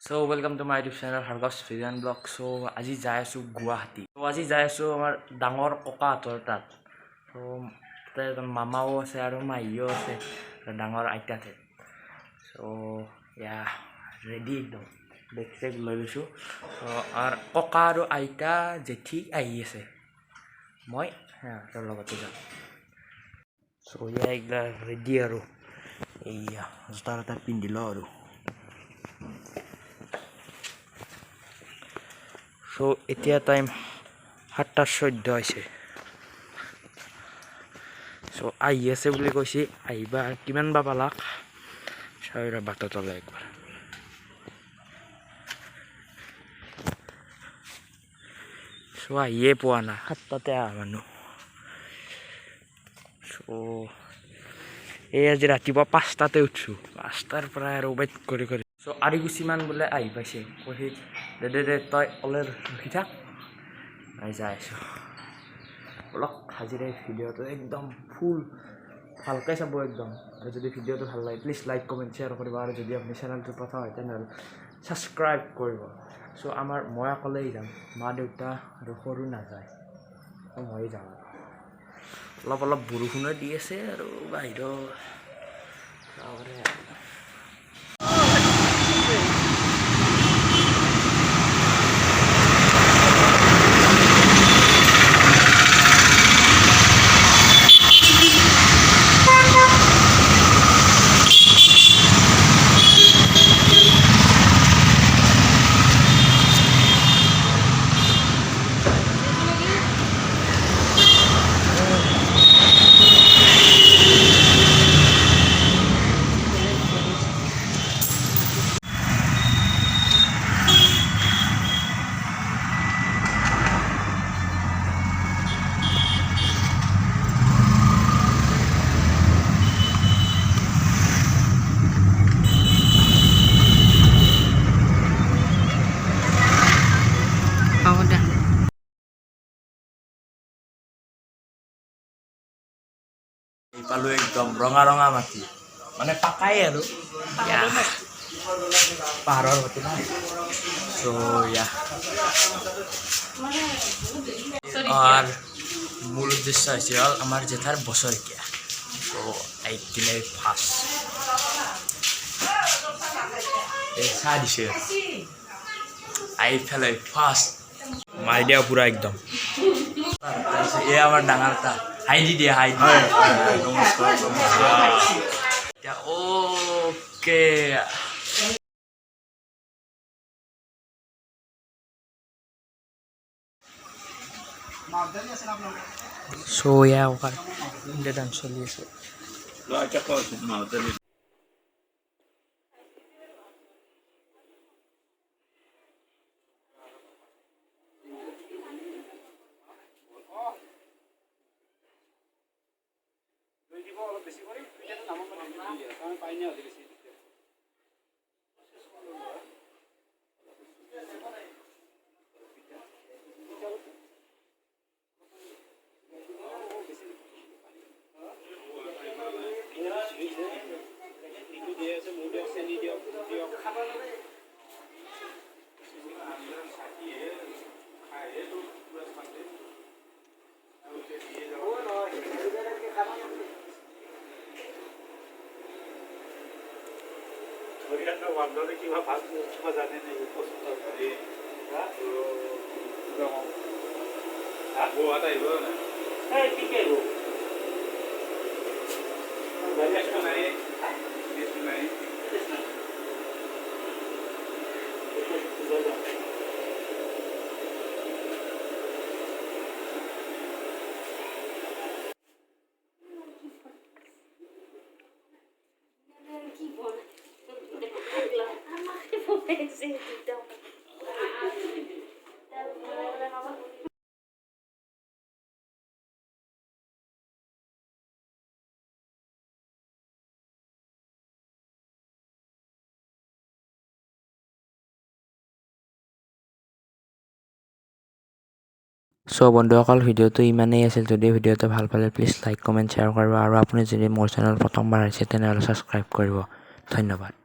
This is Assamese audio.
So welcome to my YouTube channel Hargav's Vegan Blog. So আজি যাই আছো গুৱাহাটী. So আজি যাই আছো আমাৰ ডাঙৰ ককাহঁতৰ তাত. So তাতে মামাও আছে আৰু মাহীও আছে ডাঙৰ আইতাতে. So ৰেডি একদম বেগ চেগ লৈ লৈছো. আৰু ককা আৰু আইতা জেঠি আহি আছে. মই তাৰ লগতে যাম. So এইগিলা ৰেডি আৰু এইয়া জোতা পিন্ধি লওঁ আৰু. So এতিয়া টাইম 7:14 হৈছে. So আহি আছে বুলি কৈছে, আহিবা কিমান বা পালাক চাইৰা বাটত ওলাই একবাৰ. So আহিয়ে পোৱা না 7টাতে আহা মানুহ. So এই আজি ৰাতিপুৱা 5টাতে উঠছো, 5টাৰ পৰা আৰু ৱেইট কৰি কৰি. So আৰু কিছুমান বোলে আহি পাইছে, কৈছে দে তই ওলাই ৰখি থাক, মই যাই আছো. অলপ হাজিৰে ভিডিঅ'টো একদম ফুল ভালকৈ চাব একদম. আৰু যদি ভিডিঅ'টো ভাল লাগে প্লিজ লাইক কমেণ্ট শ্বেয়াৰ কৰিব. আৰু যদি আপুনি চেনেলটো প্ৰথম হয় তেনেহ'লে ছাবস্ক্ৰাইব কৰিব. চ' মই অকলেই যাম, মা দেউতা আৰু সৰু নাযায়, ময়ে যাম. আৰু অলপ বৰষুণো দি আছে আৰু বাহিৰত পালো একদম ৰঙা মাটি, মানে পাকাই আৰু পাহাৰৰ মাটি না. আৰ মূল উদ্দেশ্য হৈছে হ'ল আমাৰ জেঠাৰ বছৰেকীয়া. এই দিনে ফাৰ্ষ্ট চাহ দিছে, আহি পেলাই ফাৰ্ষ্ট মাৰি দিয়া পুৰা একদম. এই আমাৰ ডাঙৰ তা হাই দি দিয়ে, হাই দিয়ে. ওকে ডান্স চলি আছে. কিবা ভাল জানে নাই পচন্দ কৰি আহিব ঠিকে সো বন্ধুসকল, ভিডিঅ'টো ইমানেই আছিল. যদি ভিডিঅ'টো ভাল পালে প্লিজ লাইক কমেণ্ট শ্বেয়াৰ কৰিব. আৰু আপুনি যদি মোৰ চেনেল প্ৰথমবাৰ আহিছে তেনেহ'লে ছাবস্ক্ৰাইব কৰিব. ধন্যবাদ.